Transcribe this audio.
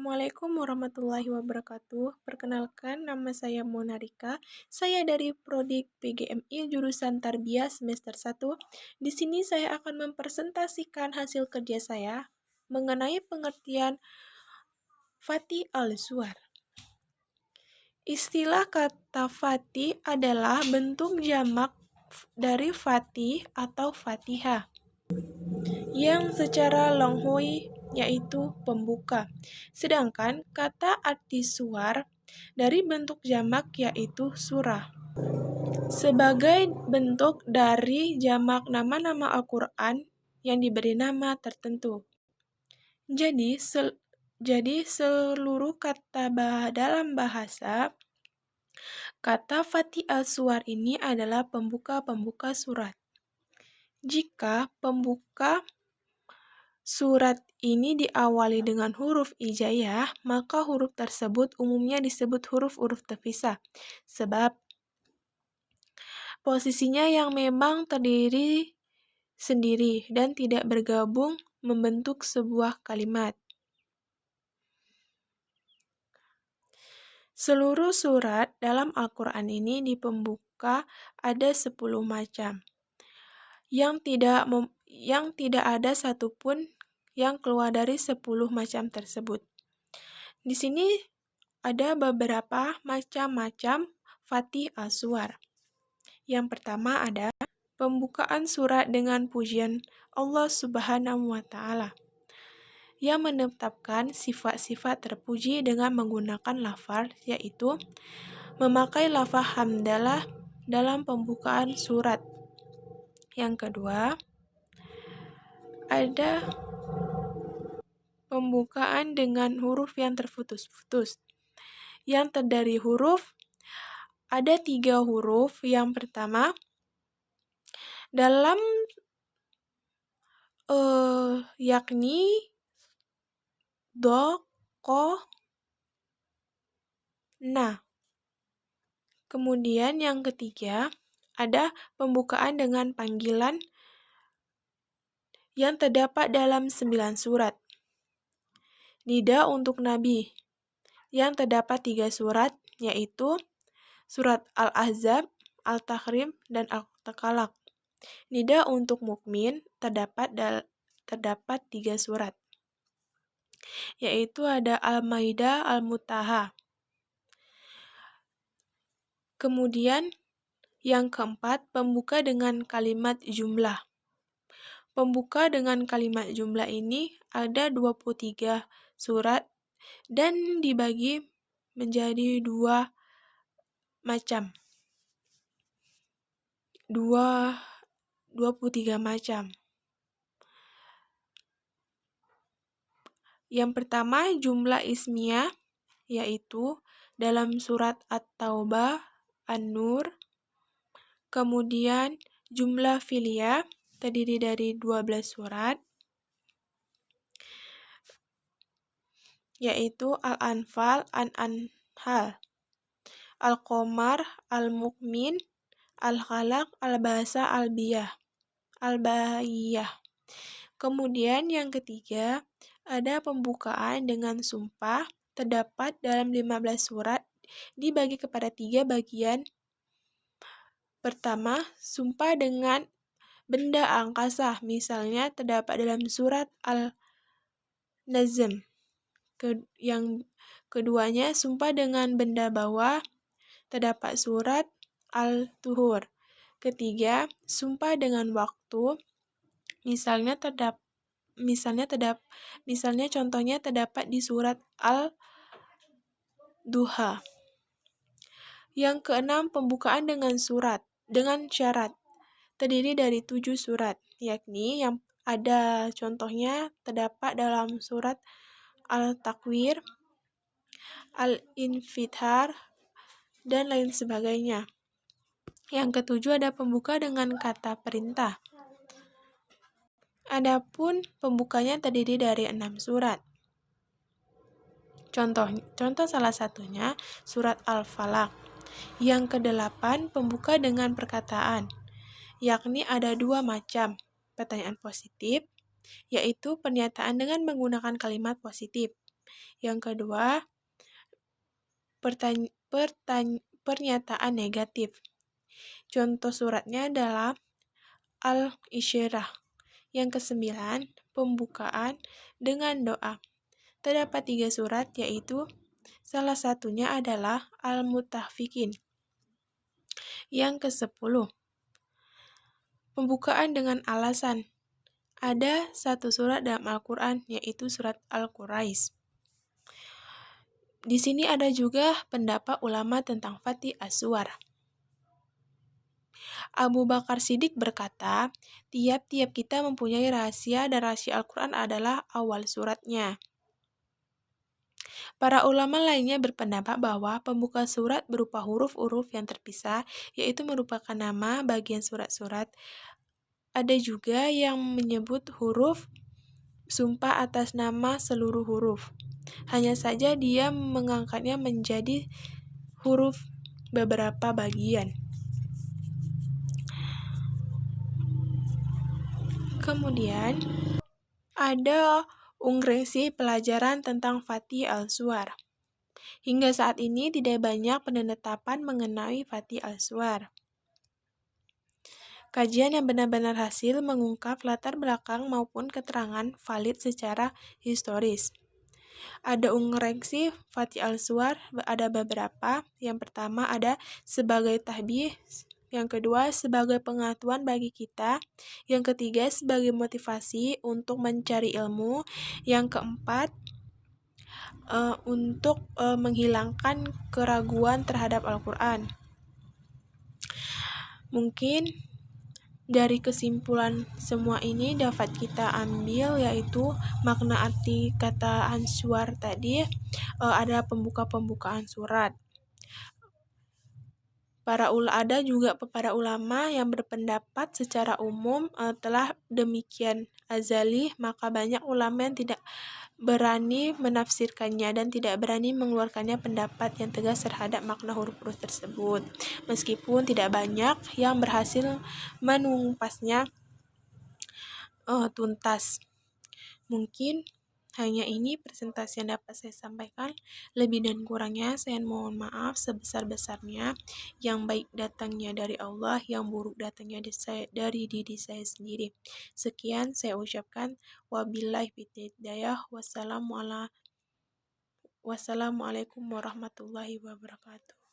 Assalamualaikum warahmatullahi wabarakatuh. Perkenalkan, nama saya Monarika. Saya dari Prodi PGMI jurusan Tarbiyah semester 1. Di sini saya akan mempresentasikan hasil kerja saya mengenai pengertian Fati al-Suwar. Istilah kata Fati adalah bentuk jamak dari Fatih atau Fatihah yang secara Longhoi yaitu pembuka. Sedangkan kata arti suar dari bentuk jamak yaitu surah. Sebagai bentuk dari jamak nama-nama Al-Quran yang diberi nama tertentu. Jadi seluruh kata dalam bahasa, kata Fati al-Suwar ini adalah pembuka-pembuka surat. Jika pembuka surat ini diawali dengan huruf hijaiyah, maka huruf tersebut umumnya disebut huruf-huruf terpisah, sebab posisinya yang memang terdiri sendiri dan tidak bergabung membentuk sebuah kalimat. Seluruh surat dalam Al-Quran ini di pembuka ada 10 macam, yang tidak ada satupun yang keluar dari 10 macam tersebut. Di sini ada beberapa macam-macam Fatih al-Suwar. Yang pertama ada pembukaan surat dengan pujian Allah Subhanahu wa Ta'ala, yang menetapkan sifat-sifat terpuji dengan menggunakan lafaz, yaitu memakai lafaz hamdalah dalam pembukaan surat. Yang kedua, ada pembukaan dengan huruf yang terputus-putus. Yang terdiri huruf, ada 3 huruf. Yang pertama, dalam yakni do, ko, na. Kemudian yang ketiga, ada pembukaan dengan panggilan yang terdapat dalam 9 surat. Nida untuk Nabi yang terdapat 3 surat, yaitu surat Al-Ahzab, Al-Tahrim, dan Al-Takalaq. Nida untuk mukmin terdapat 3 surat, yaitu ada Al-Maidah, Al-Mutaha. Kemudian yang keempat, pembuka dengan kalimat jumlah. Pembuka dengan kalimat jumlah ini ada 23 surat dan dibagi menjadi 2 macam. 23 macam. Yang pertama, jumlah ismiyah, yaitu dalam surat At-Taubah, An-Nur. Kemudian jumlah filiyah terdiri dari 12 surat, yaitu Al-Anfal, An-Anhal, Al-Qamar, Al-Mukmin, Al-Khalaq, Al-Basa, Al-Baiyah. Kemudian yang ketiga, ada pembukaan dengan sumpah, terdapat dalam 15 surat, dibagi kepada 3 bagian. Pertama, sumpah dengan benda angkasa, misalnya terdapat dalam surat Al-Najm. Yang keduanya, sumpah dengan benda bawah, terdapat surat Al-Tuhur. Ketiga, sumpah dengan waktu, misalnya contohnya terdapat di surat Al-Duha. Yang keenam, pembukaan dengan syarat, terdiri dari 7 surat, yakni yang ada contohnya terdapat dalam surat Al-Takwir, Al-Infithar, dan lain sebagainya. Yang ketujuh, ada pembuka dengan kata perintah. Adapun pembukanya terdiri dari 6 surat. Contoh salah satunya surat Al-Falaq. Yang kedelapan, pembuka dengan perkataan, yakni ada 2 macam. Pertanyaan positif, yaitu pernyataan dengan menggunakan kalimat positif. Yang kedua, pernyataan negatif. Contoh suratnya adalah Al-Isyirah. Yang kesembilan, pembukaan dengan doa. Terdapat 3 surat, yaitu salah satunya adalah Al-Mutafikin. Yang ke-10, pembukaan dengan alasan. Ada satu surat dalam Al-Quran, yaitu surat Al-Quraish. Di sini ada juga pendapat ulama tentang Fatih As-Suwar. Abu Bakar Siddiq berkata, tiap-tiap kita mempunyai rahasia dan rahasia Al-Quran adalah awal suratnya. Para ulama lainnya berpendapat bahwa pembuka surat berupa huruf-huruf yang terpisah, yaitu merupakan nama bagian surat-surat. Ada juga yang menyebut huruf sumpah atas nama seluruh huruf. Hanya saja dia mengangkatnya menjadi huruf beberapa bagian. Kemudian ada unggresi pelajaran tentang Fatih Al-Suwar. Hingga saat ini tidak banyak penetapan mengenai Fatih Al-Suwar. Kajian yang benar-benar hasil mengungkap latar belakang maupun keterangan valid secara historis. Ada unggresi Fatih Al-Suwar, ada beberapa. Yang pertama ada sebagai tahbih, yang kedua sebagai pengetahuan bagi kita, yang ketiga sebagai motivasi untuk mencari ilmu, yang keempat untuk menghilangkan keraguan terhadap Al-Quran. Mungkin dari kesimpulan semua ini dapat kita ambil, yaitu makna arti kata Ansuar tadi adalah pembukaan surat. Ada juga para ulama yang berpendapat secara umum telah demikian azali, maka banyak ulama yang tidak berani menafsirkannya dan tidak berani mengeluarkannya pendapat yang tegas terhadap makna huruf-huruf tersebut. Meskipun tidak banyak yang berhasil mengumpasnya tuntas. Mungkin hanya ini presentasi yang dapat saya sampaikan. Lebih dan kurangnya saya mohon maaf sebesar-besarnya. Yang baik datangnya dari Allah, yang buruk datangnya dari diri saya sendiri. Sekian saya ucapkan. Wabillahi hidayah. Wassalamualaikum warahmatullahi wabarakatuh.